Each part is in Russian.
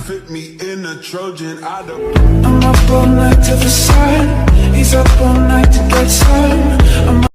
fit me in a Trojan. I'm up all night to the sun. He's up all night to get some.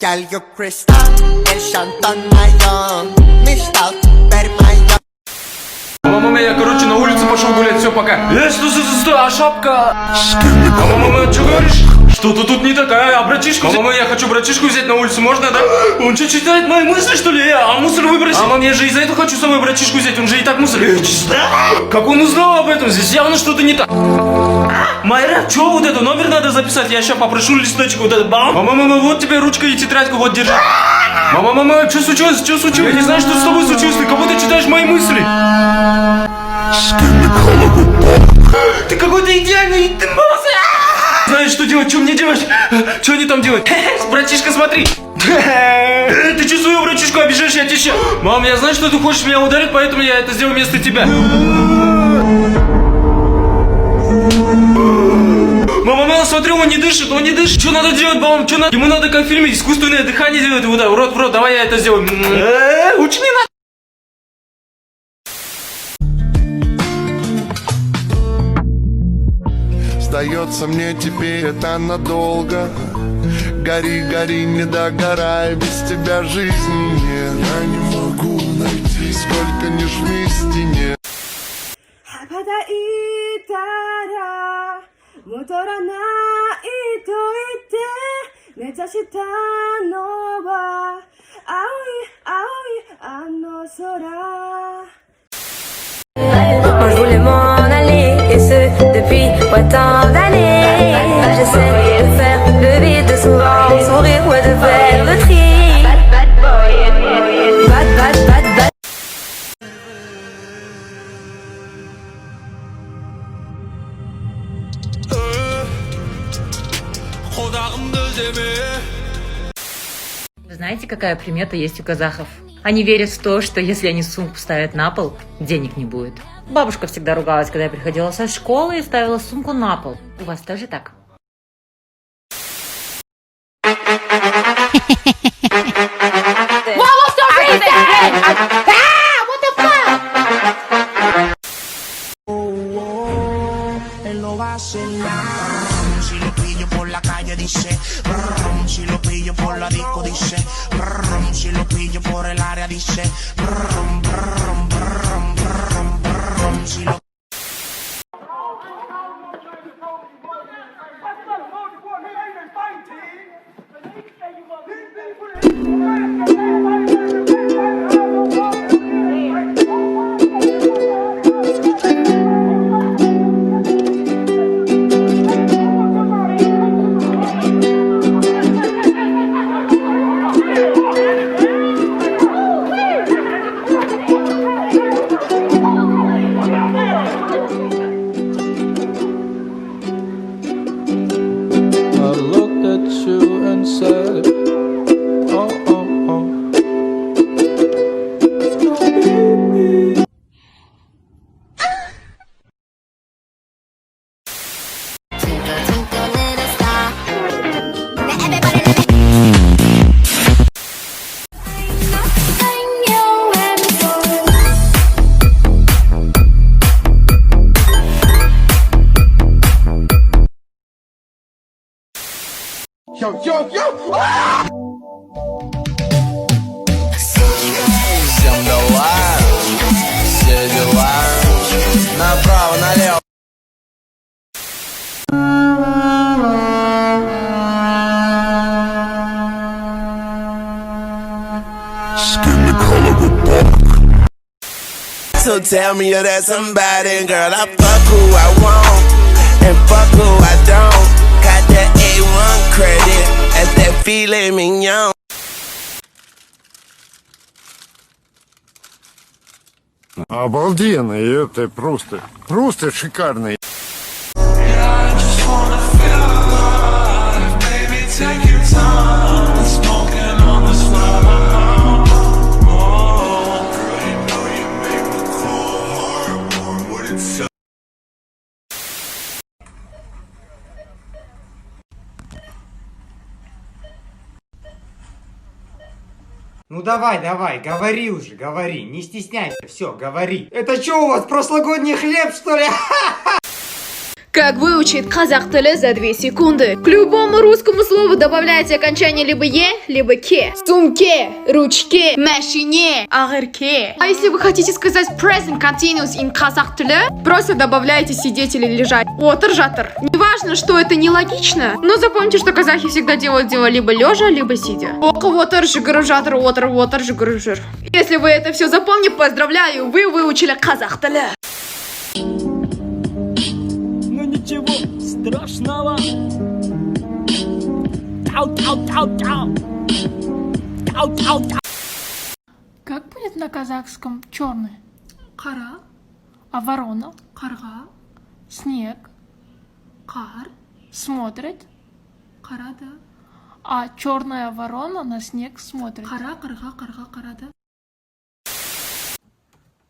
Girl, you crystal, el Шантон моё, мечтал теперь моё. Мама, я, короче, на улице пошел гулять, все, пока. Стой, а шапка? Мама, что говоришь? Что-то тут не такая, а братишку... Мама, я хочу братишку взять на улицу, можно, да? Он что, читает мои мысли, что ли? А мусор выбросить? Мама, я же из-за этого хочу с собой братишку взять, он же и так мусор... Как он узнал об этом? Здесь явно что-то не так. Майра, что вот это? Номер надо записать, я сейчас попрошу листочек вот этот. Мама, вот тебе ручка и тетрадьку, вот, держи. Мама, что случилось? Что случилось? Я не знаю, что с тобой случилось, ты как будто читаешь мои мысли. Ты какой-то идеальный, ты босс! Знаешь, что делать, что мне делать? Что они там делают? Братишка, смотри! Ты что свою братишку обижаешь, я тебе сейчас... Мам, я знаю, что ты хочешь меня ударить, поэтому я это сделаю вместо тебя. Мама, смотри, он не дышит, он не дышит. Что надо делать, мам? Что надо? Ему надо как в фильме искусственное дыхание делать, вот так, в рот, давай я это сделаю. Учи не надо. Сдается мне теперь это надолго. Гори, гори, не догорай, без тебя жизни нет. Я не могу найти, сколько ни жми стене. Moi je voulais m'en aller, et ce depuis tant d'années. J'essaie de faire le vide, de souvent sourire ou de faire le tri. Bad boy, bad. Вы знаете, какая примета есть у казахов? Они верят в то, что если они сумку ставят на пол, денег не будет. Бабушка всегда ругалась, когда я приходила со школы и ставила сумку на пол. У вас тоже так? Si lo pillo por la calle dice, si lo pillo por la disco dice, si lo pillo por el área dice, si lo... Всем давай, все дела, направо, налево. So tell me you're that somebody, girl. I fuck who I want and fuck who I don't. Got that A1 credit, that's that feeling. filet mignon. Обалденно, и это просто шикарно. Ну давай, говори уже, говори, не стесняйся, все, говори. Это что у вас, прошлогодний хлеб, что ли? Как выучить казах тиле за 2 секунды? К любому русскому слову добавляйте окончание либо е, либо ке. Сумке, ручке, машине, агырке. А если вы хотите сказать present continuous in казах тиле, просто добавляйте сидеть или лежать. Отыр жатыр. Неважно, что это нелогично, но запомните, что казахи всегда делают дело либо лежа, либо сидя. Оқып отыр, жүгіріп жатыр, отыр, жүгіріп жүр. Если вы это все запомнили, поздравляю, вы выучили казах тиле. Ничего страшного. Как будет на казахском черный? Кара. А ворона? Карга. Снег. Кар. Смотрит. Кара, да. А черная ворона на снег смотрит. Кара, кара, да.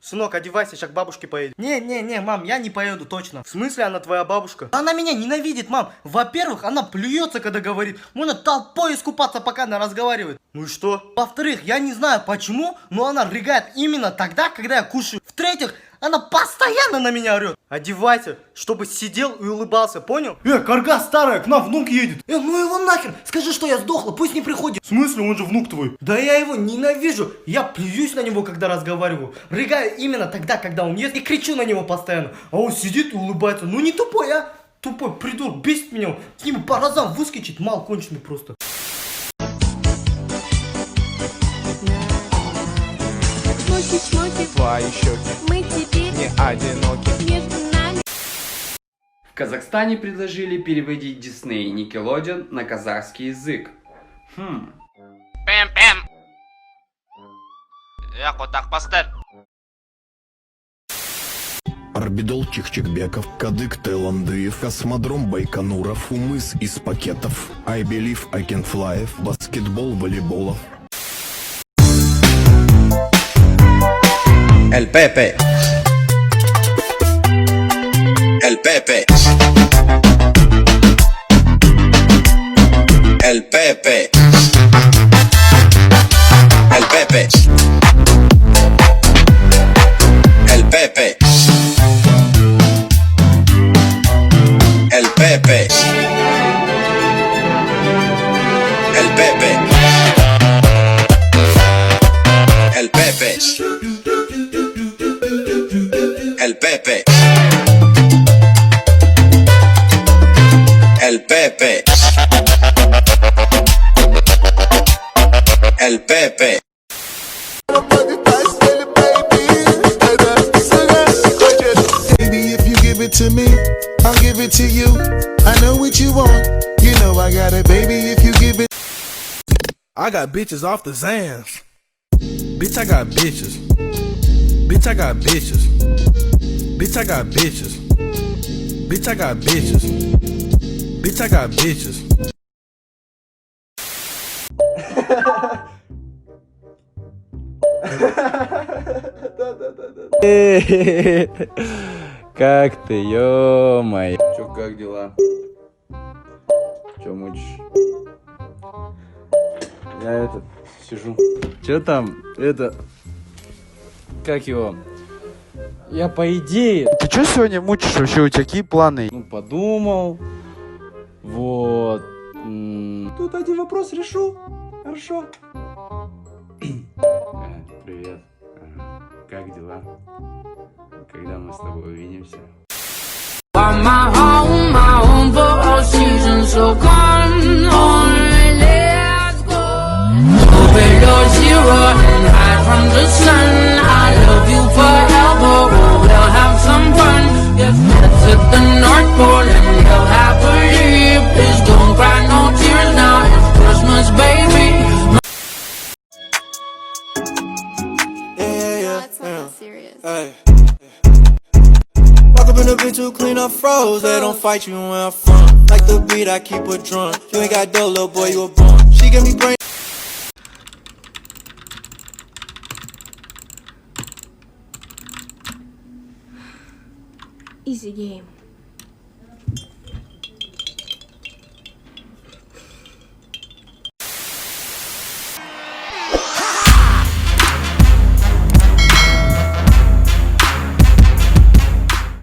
Сынок, одевайся, сейчас к бабушке поедем. Не, мам, я не поеду точно. В смысле она твоя бабушка? Она меня ненавидит, мам. Во-первых, она плюется, когда говорит. Можно толпой искупаться, пока она разговаривает. Ну и что? Во-вторых, я не знаю почему, но она рыгает именно тогда, когда я кушаю. В-третьих, она постоянно на меня орет. Одевайся, чтобы сидел и улыбался, понял? Карга старая, к нам внук едет. Ну его нахер, скажи, что я сдохла, пусть не приходит. В смысле, он же внук твой? Да я его ненавижу, я плююсь на него, когда разговариваю. Рыгаю именно тогда, когда он ест, и кричу на него постоянно. А он сидит и улыбается. Ну не тупой, а? Тупой придурок, бесит меня. С ним по разам выскочить, мал конченый просто. Твои щеки, Мы теперь не одиноки. между нами. В Казахстане предложили переводить Disney и Nickelodeon на казахский язык. Пэм-пэм. Вот так поставь. Орбидол Чикчикбеков, Кадык Таиландыев, Космодром Байконуров, Умыс из пакетов, I Believe I Can Fly, баскетбол волейболов. El Pepe. El Pepe. El Pepe. El Pepe. El Pepe. El Pepe. El Pepe. El Pepe. El Pepe. El Pepe. El Pepe. Baby, if you give it to me, I'll give it to you. I know what you want, you know I got it. Baby, if you give it. I got bitches off the Zans. Bitch, I got bitches. Bitch, I got bitches. Bitch, I got bitches. Bitch, I got bitches. Bitch, I got bitches. Как ты, ё-моё. Чё, как дела? Чё мучишь? Я сижу. Чё там, как его? Я по идее... Ты чё сегодня мучишь вообще? У тебя какие планы? Ну, подумал. Вот. Тут один вопрос решу. Хорошо. Привет. Как дела? Когда мы с тобой увидимся? My home for all seasons, so come on, let's go. Open door zero and hide from the sun. I love you forever, we'll have some fun. Let's head to the North Pole and live happily. Please don't cry no tears now, it's Christmas, baby. been a bit too clean, I froze. They don't fight you where I'm from. Like the beat, I keep a drum. You ain't got dough, little boy, you a bum. She give me brain. Easy game.